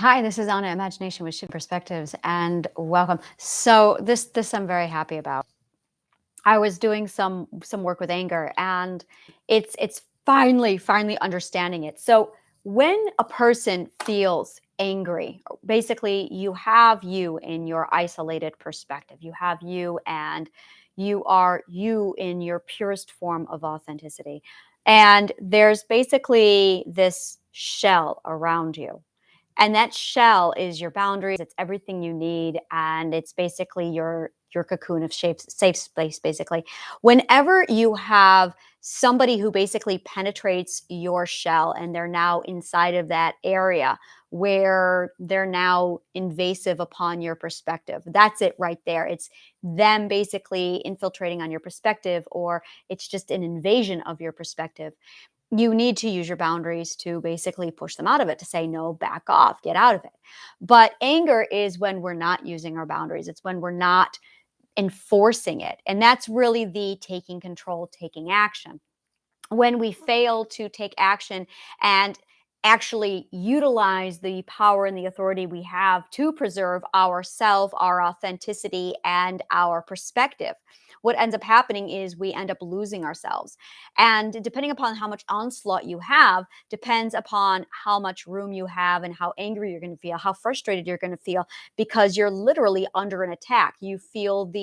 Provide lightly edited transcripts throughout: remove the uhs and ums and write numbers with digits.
Hi, this is Anna, Imagination with Shift Perspectives, and welcome. So this I'm very happy about. I was doing some work with anger, and it's finally understanding it. So when a person feels angry, basically you have you in your isolated perspective. You have you, and you are you in your purest form of authenticity. And there's basically this shell around you, and that shell is your boundaries, it's everything you need, and it's basically your cocoon of safe space, basically. Whenever you have somebody who basically penetrates your shell and they're now inside of that area where they're now invasive upon your perspective, that's it right there. It's them basically infiltrating on your perspective, or it's just an invasion of your perspective. You need to use your boundaries to basically push them out of it, to say, no, back off, get out of it. But anger is when we're not using our boundaries. It's when we're not enforcing it. And that's really the taking control, taking action. When we fail to take action and actually utilize the power and the authority we have to preserve ourself, our authenticity, and our perspective, what ends up happening is we end up losing ourselves. And depending upon how much onslaught you have, depends upon how much room you have and how angry you're going to feel, how frustrated you're going to feel, because you're literally under an attack. You feel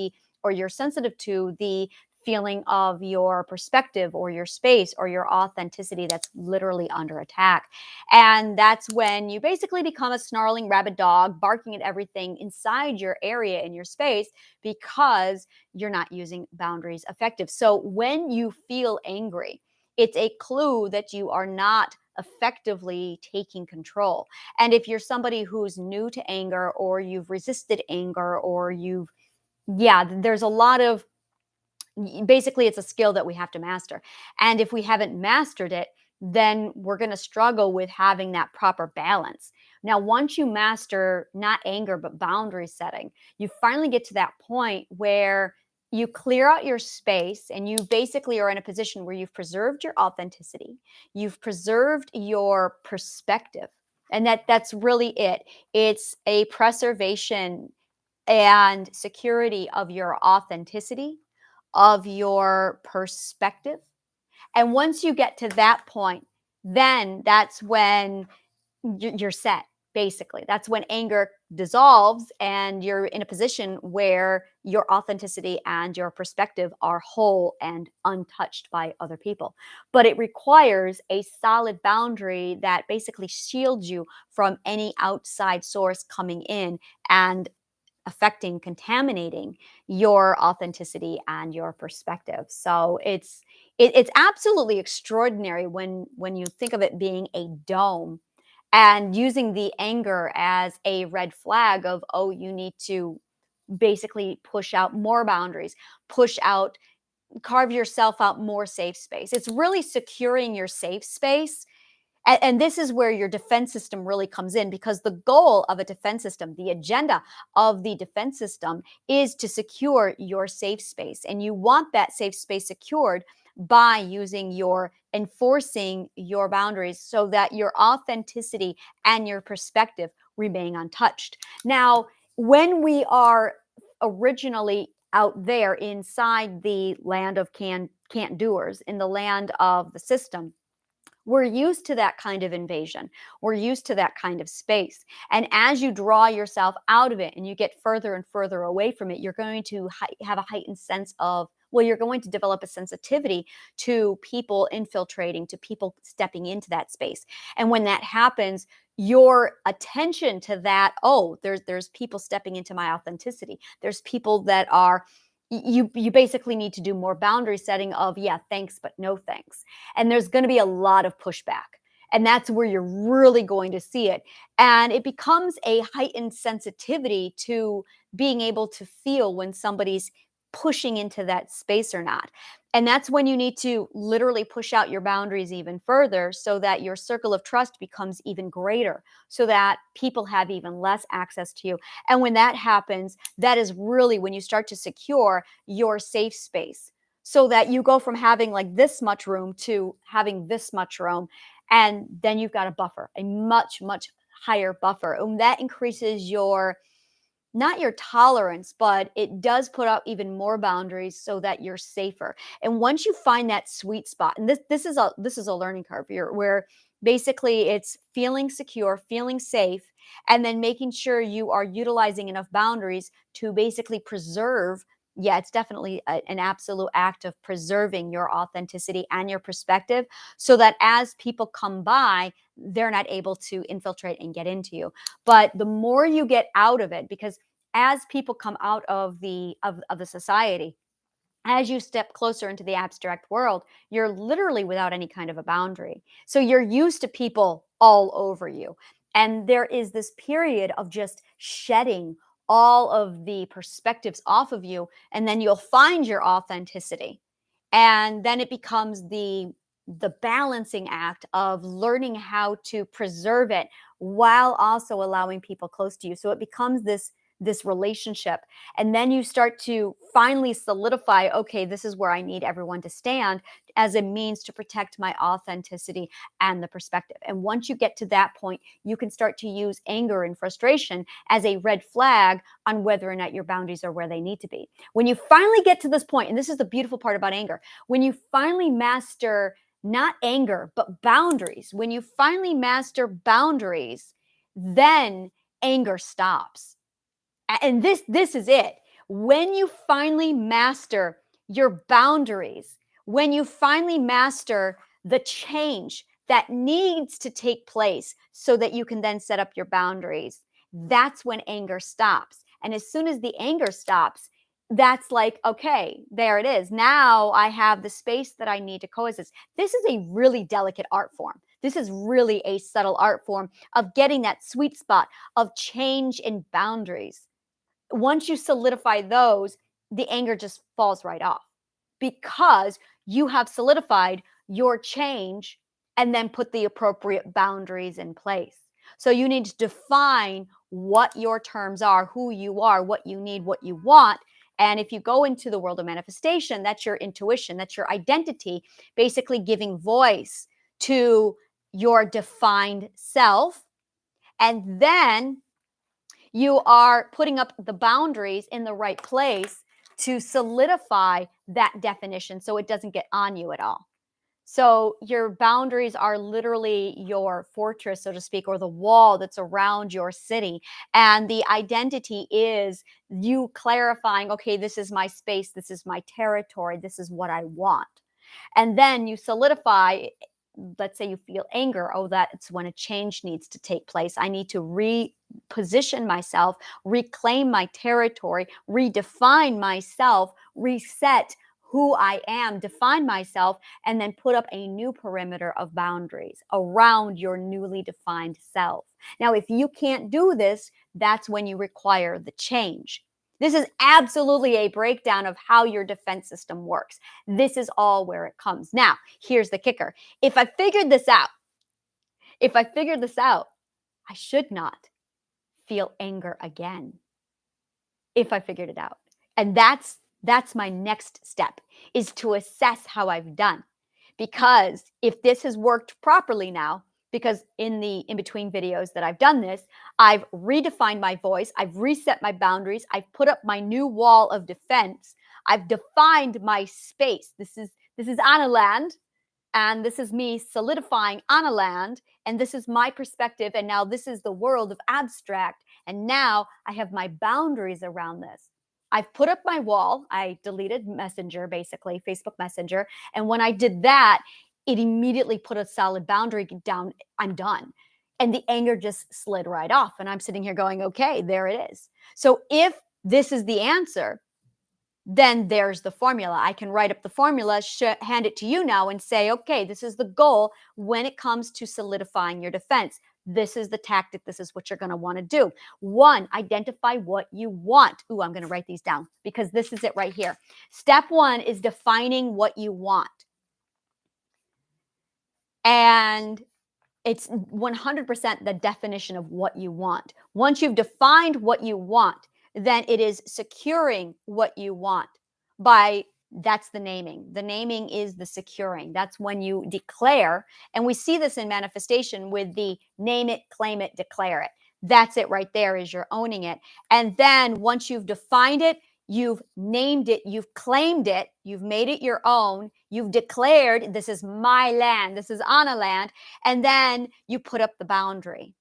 or you're sensitive to the feeling of your perspective or your space or your authenticity that's literally under attack. And that's when you basically become a snarling rabid dog barking at everything inside your area in your space, because you're not using boundaries effective. So when you feel angry, it's a clue that you are not effectively taking control. And if you're somebody who's new to anger, or you've resisted anger, or there's a lot of, basically it's a skill that we have to master. And if we haven't mastered it, then we're going to struggle with having that proper balance. Now, once you master not anger but boundary setting, you finally get to that point where you clear out your space and you basically are in a position where you've preserved your authenticity, you've preserved your perspective. And that's really it. It's a preservation and security of your authenticity, of your perspective. And once you get to that point, then that's when you're set, basically. That's when anger dissolves and you're in a position where your authenticity and your perspective are whole and untouched by other people. But it requires a solid boundary that basically shields you from any outside source coming in and affecting, contaminating your authenticity and your perspective. So it's absolutely extraordinary when you think of it being a dome, and using the anger as a red flag of, oh, you need to basically push out more boundaries, push out, carve yourself out more safe space. It's really securing your safe space. And this is where your defense system really comes in, because the goal of a defense system, the agenda of the defense system, is to secure your safe space. And you want that safe space secured by enforcing your boundaries so that your authenticity and your perspective remain untouched. Now, when we are originally out there inside the land of can't doers, in the land of the system, we're used to that kind of invasion. We're used to that kind of space. And as you draw yourself out of it and you get further and further away from it, you're going to have a heightened sense of, well, you're going to develop a sensitivity to people infiltrating, to people stepping into that space. And when that happens, your attention to that, oh, there's people stepping into my authenticity. There's people that are, you basically need to do more boundary setting of, yeah, thanks, but no thanks. And there's going to be a lot of pushback. And that's where you're really going to see it. And it becomes a heightened sensitivity to being able to feel when somebody's pushing into that space or not. And that's when you need to literally push out your boundaries even further, so that your circle of trust becomes even greater, so that people have even less access to you. And when that happens, that is really when you start to secure your safe space, so that you go from having like this much room to having this much room. And then you've got a buffer, a much higher buffer. And that increases your, not your tolerance, but it does put out even more boundaries so that you're safer. And once you find that sweet spot, and this is a learning curve here, where basically it's feeling secure, feeling safe, and then making sure you are utilizing enough boundaries to basically preserve. Yeah, it's definitely an absolute act of preserving your authenticity and your perspective, so that as people come by, they're not able to infiltrate and get into you. But the more you get out of it, because as people come out of the society, as you step closer into the abstract world, you're literally without any kind of a boundary. So you're used to people all over you. And there is this period of just shedding all of the perspectives off of you. And then you'll find your authenticity. And then it becomes the balancing act of learning how to preserve it while also allowing people close to you. So it becomes this relationship. And then you start to finally solidify, okay, this is where I need everyone to stand, as a means to protect my authenticity and the perspective. And once you get to that point, you can start to use anger and frustration as a red flag on whether or not your boundaries are where they need to be. When you finally get to this point, and this is the beautiful part about anger, when you finally master not anger, but boundaries, when you finally master boundaries, then anger stops. And this is it. When you finally master your boundaries, when you finally master the change that needs to take place so that you can then set up your boundaries, that's when anger stops. And as soon as the anger stops, that's like, okay, there it is. Now I have the space that I need to coexist. This is a really delicate art form. This is really a subtle art form of getting that sweet spot of change in boundaries. Once you solidify those, the anger just falls right off, because you have solidified your change and then put the appropriate boundaries in place. So you need to define what your terms are, who you are, what you need, what you want. And if you go into the world of manifestation, that's your intuition, that's your identity, basically giving voice to your defined self. And then you are putting up the boundaries in the right place to solidify that definition so it doesn't get on you at all. So your boundaries are literally your fortress, so to speak, or the wall that's around your city. And the identity is you clarifying, okay, this is my space, this is my territory, this is what I want. And then you solidify. Let's say you feel anger. Oh, that's when a change needs to take place. I need to reposition myself, reclaim my territory, redefine myself, reset who I am, define myself, and then put up a new perimeter of boundaries around your newly defined self. Now, if you can't do this, that's when you require the change. This is absolutely a breakdown of how your defense system works. This is all where it comes. Now, here's the kicker. If I figured this out, if I figured this out, I should not feel anger again if I figured it out. And that's my next step, is to assess how I've done. Because if this has worked properly now, because in the in between videos that I've done this, I've redefined my voice, I've reset my boundaries, I've put up my new wall of defense, I've defined my space. This is on a land, and this is me solidifying on a land, and this is my perspective, and now this is the world of abstract, and now I have my boundaries around this. I've put up my wall. I deleted Messenger, basically Facebook Messenger, and when I did that, it immediately put a solid boundary down. I'm done. And the anger just slid right off, and I'm sitting here going, okay, there it is. So if this is the answer, then there's the formula. I can write up the formula, hand it to you now, and say, okay, this is the goal when it comes to solidifying your defense. This is the tactic. This is what you're going to want to do. One, identify what you want. Ooh, I'm going to write these down because this is it right here. Step one is defining what you want. And it's 100% the definition of what you want. Once you've defined what you want, then it is securing what you want by That's the naming. The naming is the securing. That's when you declare. And we see this in manifestation with the name it, claim it, declare it. That's it right there, is you're owning it. And then once you've defined it, you've named it, you've claimed it, you've made it your own, you've declared this is my land, this is Anna land, and then you put up the boundary,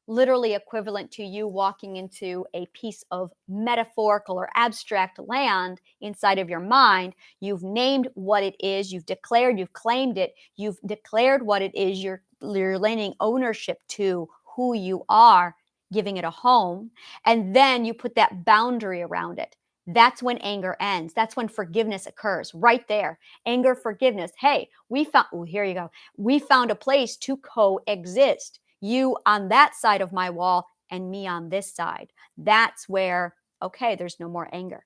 literally equivalent to you walking into a piece of metaphorical or abstract land inside of your mind. You've named what it is, you've declared, you've claimed it, you've declared what it is, you're lending ownership to who you are, giving it a home, and then you put that boundary around it. That's when anger ends. That's when forgiveness occurs right there. Anger, forgiveness. Hey, we found, oh, here you go. We found a place to coexist. You on that side of my wall and me on this side. That's where, okay, there's no more anger.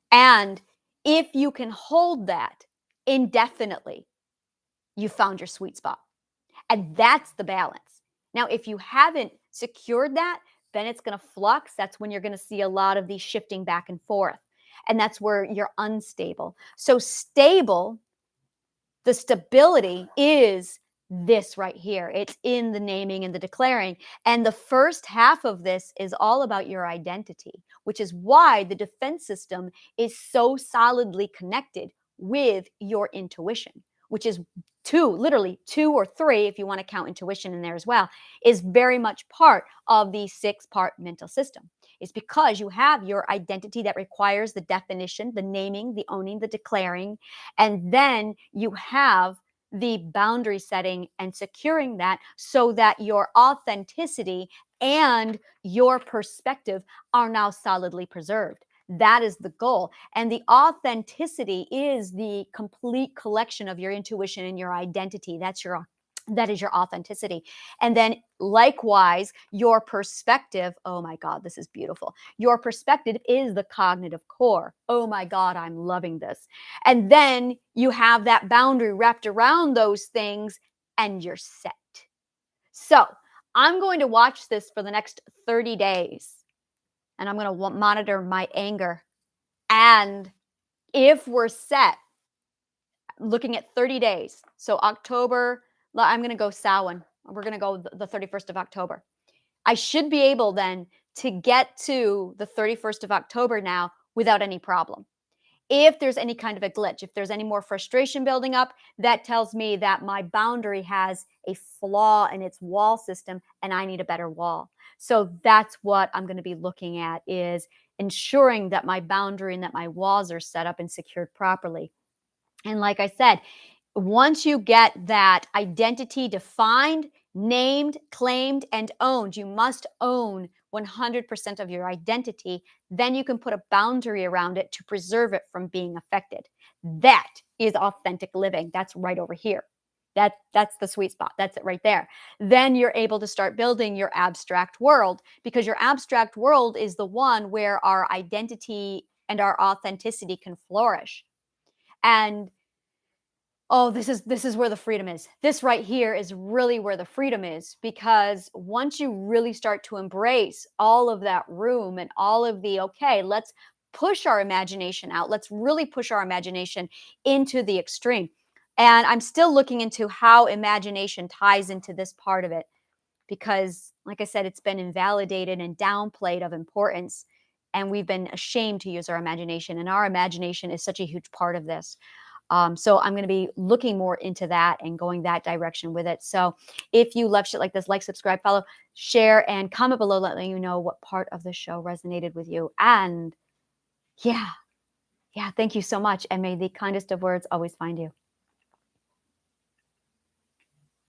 And if you can hold that indefinitely, you found your sweet spot. And that's the balance. Now, if you haven't secured that, then it's going to flux. That's when you're going to see a lot of these shifting back and forth. And that's where you're unstable. So stable, the stability is this right here. It's in the naming and the declaring. And the first half of this is all about your identity, which is why the defense system is so solidly connected with your intuition, which is literally two or three, if you want to count intuition in there as well, is very much part of the 6-part mental system. It's because you have your identity that requires the definition, the naming, the owning, the declaring, and then you have the boundary setting and securing that so that your authenticity and your perspective are now solidly preserved. That is the goal. And the authenticity is the complete collection of your intuition and your identity. That is your authenticity. And then likewise, your perspective, oh my God, this is beautiful. Your perspective is the cognitive core. Oh my God, I'm loving this. And then you have that boundary wrapped around those things and you're set. So I'm going to watch this for the next 30 days and I'm going to monitor my anger. And if we're set, looking at 30 days, so October, I'm going to go Samhain. We're going to go the 31st of October. I should be able then to get to the 31st of October now without any problem. If there's any kind of a glitch, if there's any more frustration building up, that tells me that my boundary has a flaw in its wall system and I need a better wall. So that's what I'm going to be looking at, is ensuring that my boundary and that my walls are set up and secured properly. And like I said, once you get that identity defined, named, claimed, and owned, you must own 100% of your identity. Then you can put a boundary around it to preserve it from being affected. That is authentic living. That's right over here. That's the sweet spot. That's it right there. Then you're able to start building your abstract world, because your abstract world is the one where our identity and our authenticity can flourish. And oh, this is where the freedom is. This right here is really where the freedom is, because once you really start to embrace all of that room and all of the, okay, let's push our imagination out. Let's really push our imagination into the extreme. And I'm still looking into how imagination ties into this part of it, because like I said, it's been invalidated and downplayed of importance. And we've been ashamed to use our imagination. And our imagination is such a huge part of this. So I'm going to be looking more into that and going that direction with it. So if you love shit like this, like, subscribe, follow, share, and comment below, letting you know what part of the show resonated with you. And yeah, thank you so much. And may the kindest of words always find you.